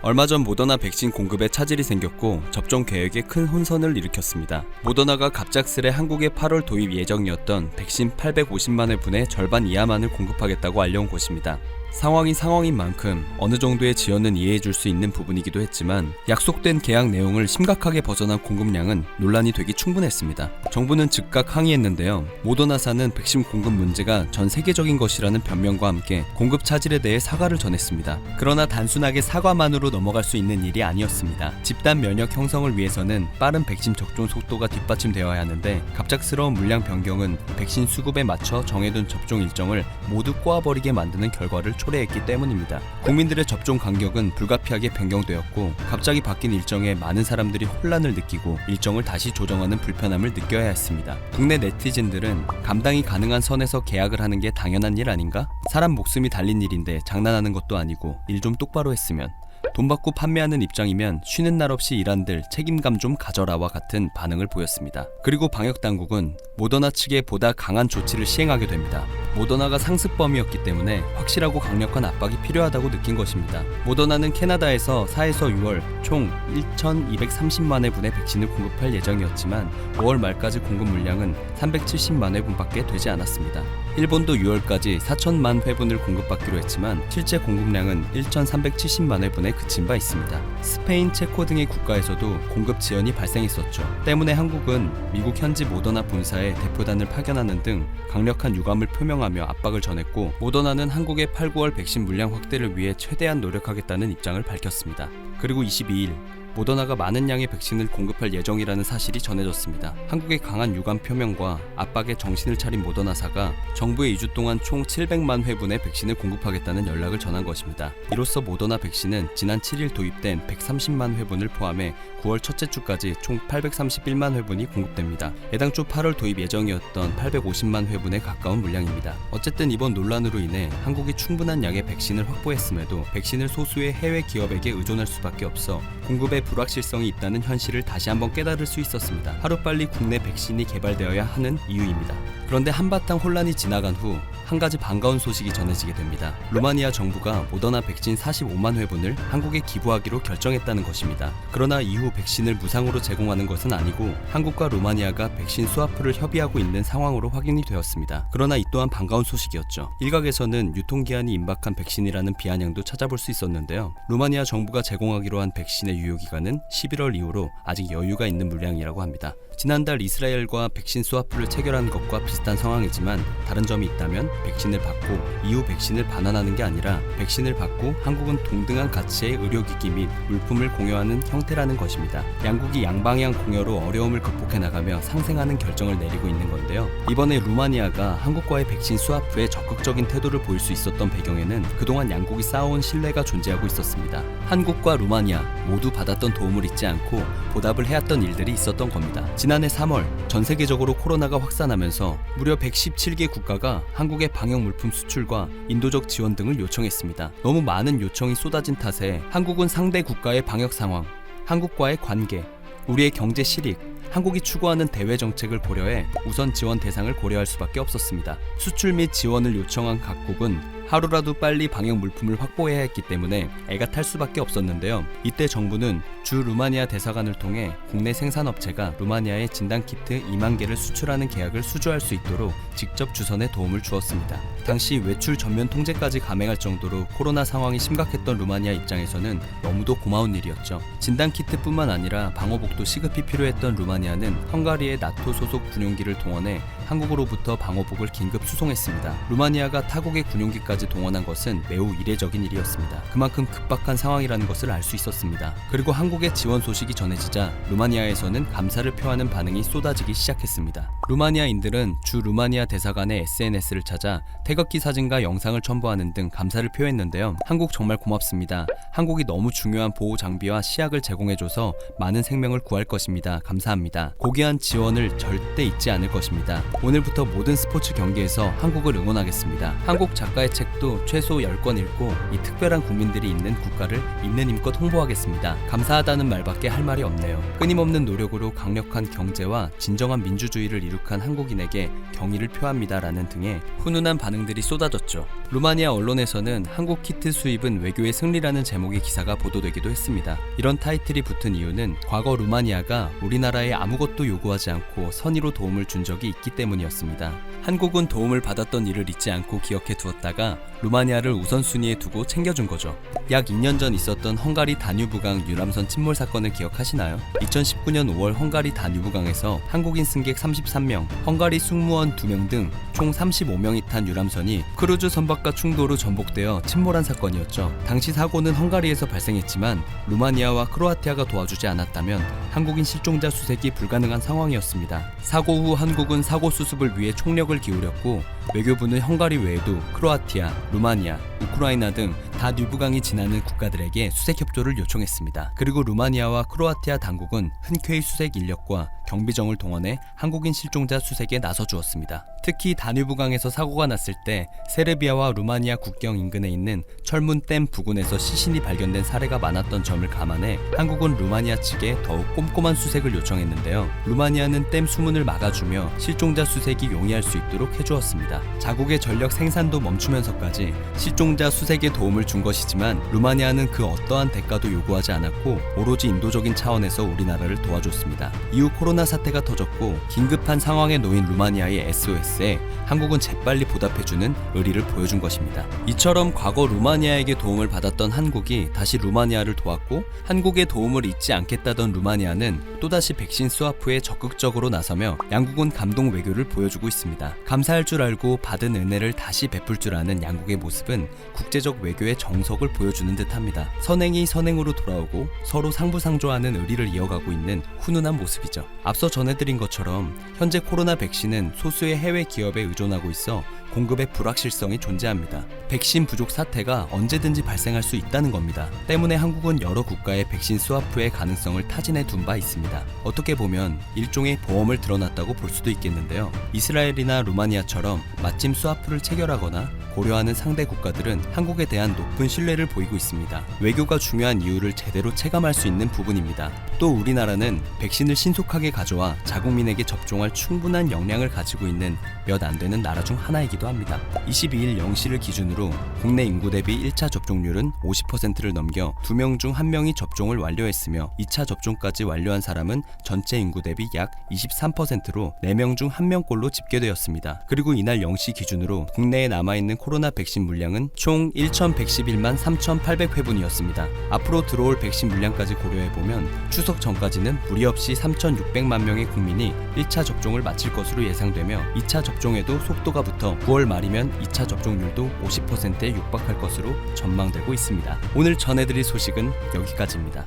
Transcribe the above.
얼마 전 모더나 백신 공급에 차질이 생겼고 접종 계획에 큰 혼선을 일으켰습니다. 모더나가 갑작스레 한국에 8월 도입 예정이었던 백신 850만 회분의 절반 이하만을 공급하겠다고 알려온 것입니다. 상황이 상황인 만큼 어느 정도의 지연은 이해해줄 수 있는 부분이기도 했지만 약속된 계약 내용을 심각하게 벗어난 공급량은 논란이 되기 충분했습니다. 정부는 즉각 항의했는데요. 모더나사는 백신 공급 문제가 전 세계적인 것이라는 변명과 함께 공급 차질에 대해 사과를 전했습니다. 그러나 단순하게 사과만으로 넘어갈 수 있는 일이 아니었습니다. 집단 면역 형성을 위해서는 빠른 백신 접종 속도가 뒷받침되어야 하는데 갑작스러운 물량 변경은 백신 수급에 맞춰 정해둔 접종 일정을 모두 꼬아버리게 만드는 결과를 초래했기 때문입니다. 국민들의 접종 간격은 불가피하게 변경되었고 갑자기 바뀐 일정에 많은 사람들이 혼란을 느끼고 일정을 다시 조정하는 불편함을 느껴야 했습니다. 국내 네티즌들은 감당이 가능한 선에서 계약을 하는 게 당연한 일 아닌가? 사람 목숨이 달린 일인데 장난하는 것도 아니고 일 좀 똑바로 했으면, 돈 받고 판매하는 입장이면 쉬는 날 없이 일한들 책임감 좀 가져라와 같은 반응을 보였습니다. 그리고 방역당국은 모더나 측에 보다 강한 조치를 시행하게 됩니다. 모더나가 상습범이었기 때문에 확실하고 강력한 압박이 필요하다고 느낀 것입니다. 모더나는 캐나다에서 4에서 6월 총 1,230만 회분의 백신을 공급할 예정이었지만 5월 말까지 공급 물량은 370만 회분밖에 되지 않았습니다. 일본도 6월까지 4천만 회분을 공급받기로 했지만 실제 공급량은 1,370만 회분에 그친 바 있습니다. 스페인, 체코 등의 국가에서도 공급 지연이 발생했었죠. 때문에 한국은 미국 현지 모더나 본사에 대표단을 파견하는 등 강력한 유감을 표명하며 압박을 전했고, 모더나는 한국의 8, 9월 백신 물량 확대를 위해 최대한 노력하겠다는 입장을 밝혔습니다. 그리고 22일 모더나가 많은 양의 백신을 공급할 예정이라는 사실이 전해졌습니다. 한국의 강한 유감 표명과 압박에 정신을 차린 모더나사가 정부에 2주 동안 총 700만 회분의 백신을 공급하겠다는 연락을 전한 것입니다. 이로써 모더나 백신은 지난 7일 도입된 130만 회분을 포함해 9월 첫째 주까지 총 831만 회분이 공급됩니다. 해당주 8월 도입 예정이었던 850만 회분에 가까운 물량입니다. 어쨌든 이번 논란으로 인해 한국이 충분한 양의 백신을 확보했음에도 백신을 소수의 해외 기업에게 의존할 수밖에 없어 공급에 불확실성이 있다는 현실을 다시 한번 깨달을 수 있었습니다. 하루빨리 국내 백신이 개발되어야 하는 이유입니다. 그런데 한바탕 혼란이 지나간 후 한 가지 반가운 소식이 전해지게 됩니다. 루마니아 정부가 모더나 백신 45만 회분을 한국에 기부하기로 결정했다는 것입니다. 그러나 이후 백신을 무상으로 제공하는 것은 아니고 한국과 루마니아가 백신 스와프를 협의하고 있는 상황으로 확인이 되었습니다. 그러나 이 또한 반가운 소식이었죠. 일각에서는 유통기한이 임박한 백신이라는 비아냥도 찾아볼 수 있었는데요. 루마니아 정부가 제공하기로 한 백신의 유효기간은 11월 이후로 아직 여유가 있는 물량이라고 합니다. 지난달 이스라엘과 백신 스와프를 체결한 것과 비슷한 상황이지만 다른 점이 있다면 백신을 받고 이후 백신을 반환하는 게 아니라 백신을 받고 한국은 동등한 가치의 의료기기 및 물품을 공유하는 형태라는 것입니다. 양국이 양방향 공여로 어려움을 극복해 나가며 상생하는 결정을 내리고 있는 건데요. 이번에 루마니아가 한국과의 백신 스와프에 적극적인 태도를 보일 수 있었던 배경에는 그동안 양국이 쌓아온 신뢰가 존재하고 있었습니다. 한국과 루마니아 모두 받았던 도움을 잊지 않고 보답을 해왔던 일들이 있었던 겁니다. 지난해 3월 전 세계적으로 코로나가 확산하면서 무려 117개 국가가 한국의 방역 물품 수출과 인도적 지원 등을 요청했습니다. 너무 많은 요청이 쏟아진 탓에 한국은 상대 국가의 방역 상황, 한국과의 관계, 우리의 경제 실익, 한국이 추구하는 대외 정책을 고려해 우선 지원 대상을 고려할 수밖에 없었습니다. 수출 및 지원을 요청한 각국은 하루라도 빨리 방역 물품을 확보해야 했기 때문에 애가 탈 수밖에 없었는데요. 이때 정부는 주 루마니아 대사관을 통해 국내 생산업체가 루마니아에 진단키트 2만 개를 수출하는 계약을 수주할 수 있도록 직접 주선에 도움을 주었습니다. 당시 외출 전면 통제까지 감행할 정도로 코로나 상황이 심각했던 루마니아 입장에서는 너무도 고마운 일이었죠. 진단키트뿐만 아니라 방호복도 시급히 필요했던 루마니아는 헝가리의 나토 소속 군용기를 동원해 한국으로부터 방호복을 긴급 수송했습니다. 루마니아가 타국의 군용기까지 동원한 것은 매우 이례적인 일이었습니다. 그만큼 급박한 상황이라는 것을 알 수 있었습니다. 그리고 한국의 지원 소식이 전해지자 루마니아에서는 감사를 표하는 반응이 쏟아지기 시작했습니다. 루마니아인들은 주 루마니아 대사관의 SNS를 찾아 태극기 사진과 영상을 첨부하는 등 감사를 표했는데요. 한국 정말 고맙습니다. 한국이 너무 중요한 보호 장비와 시약을 제공해줘서 많은 생명을 구할 것입니다. 감사합니다. 고귀한 지원을 절대 잊지 않을 것입니다. 오늘부터 모든 스포츠 경기에서 한국을 응원하겠습니다. 한국 작가의 책도 최소 10권 읽고 이 특별한 국민들이 있는 국가를 있는 힘껏 홍보하겠습니다. 감사하다는 말밖에 할 말이 없네요. 끊임없는 노력으로 강력한 경제와 진정한 민주주의를 이룩한 한국인에게 경의를 표합니다라는 등의 훈훈한 반응들이 쏟아졌죠. 루마니아 언론에서는 한국 키트 수입은 외교의 승리라는 제목의 기사가 보도되기도 했습니다. 이런 타이틀이 붙은 이유는 과거 루마니아가 우리나라에 아무것도 요구하지 않고 선의로 도움을 준 적이 있기 때문이었습니다. 한국은 도움을 받았던 일을 잊지 않고 기억해 두었다가 루마니아를 우선순위에 두고 챙겨준 거죠. 약 2년 전 있었던 헝가리 다뉴브강 유람선 침몰 사건을 기억하시나요? 2019년 5월 헝가리 다뉴브강에서 한국인 승객 33명, 헝가리 승무원 2명 등 총 35명이 탄 유람선이 크루즈 선박과 충돌 후 전복되어 침몰한 사건이었죠. 당시 사고는 헝가리에서 발생했지만 루마니아와 크로아티아가 도와주지 않았다면 한국인 실종자 수색이 불가능한 상황이었습니다. 사고 후 한국은 사고 수습을 위해 총력을 기울였고 외교부는 헝가리 외에도 크로아티아, 루마니아, 우크라이나 등 다뉴브강이 지나는 국가들에게 수색 협조를 요청했습니다. 그리고 루마니아와 크로아티아 당국은 흔쾌히 수색 인력과 경비정을 동원해 한국인 실종자 수색에 나서 주었습니다. 특히 다뉴브강에서 사고가 났을 때 세르비아와 루마니아 국경 인근에 있는 철문댐 부근에서 시신이 발견된 사례가 많았던 점을 감안해 한국은 루마니아 측에 더욱 꼼꼼한 수색을 요청했는데요. 루마니아는 댐 수문을 막아주며 실종자 수색이 용이할 수 있도록 해주었습니다. 자국의 전력 생산도 멈추면서까지 실종자 수색에 도움을 준 것이지만 루마니아는 그 어떠한 대가도 요구하지 않았고 오로지 인도적인 차원에서 우리나라를 도와줬습니다. 이후 코로나 사태가 터졌고 긴급한 상황에 놓인 루마니아의 SOS에 한국은 재빨리 보답해주는 의리를 보여준 것입니다. 이처럼 과거 루마니아에게 도움을 받았던 한국이 다시 루마니아를 도왔고 한국의 도움을 잊지 않겠다던 루마니아는 또다시 백신 스와프에 적극적으로 나서며 양국은 감동 외교를 보여주고 있습니다. 감사할 줄 알고 받은 은혜를 다시 베풀 줄 아는 양국의 모습은 국제적 외교의 정석을 보여주는 듯합니다. 선행이 선행으로 돌아오고 서로 상부상조하는 의리를 이어가고 있는 훈훈한 모습이죠. 앞서 전해드린 것처럼 현재 코로나 백신은 소수의 해외 기업에 의존하고 있어 공급의 불확실성이 존재합니다. 백신 부족 사태가 언제든지 발생할 수 있다는 겁니다. 때문에 한국은 여러 국가의 백신 스와프의 가능성을 타진해 둔 바 있습니다. 어떻게 보면 일종의 보험을 들어놨다고 볼 수도 있겠는데요. 이스라엘이나 루마니아처럼 마침 스와프를 체결하거나 고려하는 상대 국가들은 한국에 대한 높은 신뢰를 보이고 있습니다. 외교가 중요한 이유를 제대로 체감할 수 있는 부분입니다. 또 우리나라는 백신을 신속하게 가져와 자국민에게 접종할 충분한 역량을 가지고 있는 몇 안 되는 나라 중 하나이기도 합니다. 22일 0시를 기준으로 국내 인구 대비 1차 접종률은 50%를 넘겨 2명 중 1명이 접종을 완료했으며 2차 접종까지 완료한 사람은 전체 인구 대비 약 23%로 4명 중 1명꼴로 집계되었습니다. 그리고 이날 0시 기준으로 국내에 남아있는 코로나 백신 물량은 총 1,111만 3,800회분이었습니다. 앞으로 들어올 백신 물량까지 고려해보면 추석 전까지는 무리 없이 3,600만 명의 국민이 1차 접종을 마칠 것으로 예상되며 2차 접종에도 속도가 붙어 9월 말이면 2차 접종률도 50%에 육박할 것으로 전망되고 있습니다. 오늘 전해드릴 소식은 여기까지입니다.